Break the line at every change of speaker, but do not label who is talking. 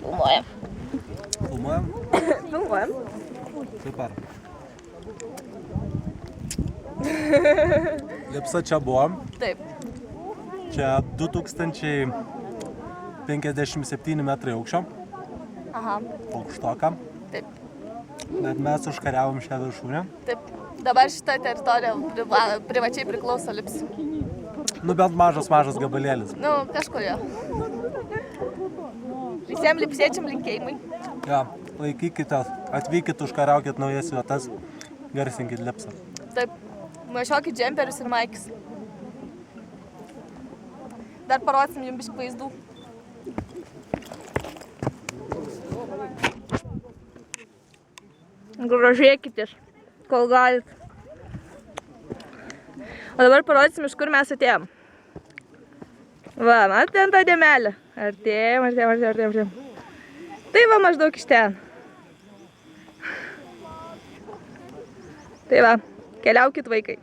Filmuojam.
Filmuojam?
Filmuojam.
Super. Lipsa čia buvom.
Taip.
Čia 2057 metrai aukščio.
Aha.
Aukštoka.
Taip.
Bet mes užkariavom šią viršūnę.
Taip. Dabar šita teritorija privačiai priklauso Lipsiui.
Nu bent mažas gabalėlis.
Nu, kažkurio. Visiems lipsiečiam linkėjimai.
Ja, laikykite, atvykit, užkariaukit naujas vietas, garsinkit Lipsą.
Taip. Mašiokit džemperius ir maikis. Dar parodysim jums biškį vaizdų. Grožėkitės, kol galit. O dabar parodysim, iš kur mes atėjom. Va, matėm tą dėmelę. Artėjom. Tai va, maždaug iš ten. Tai va, keliaukit vaikai.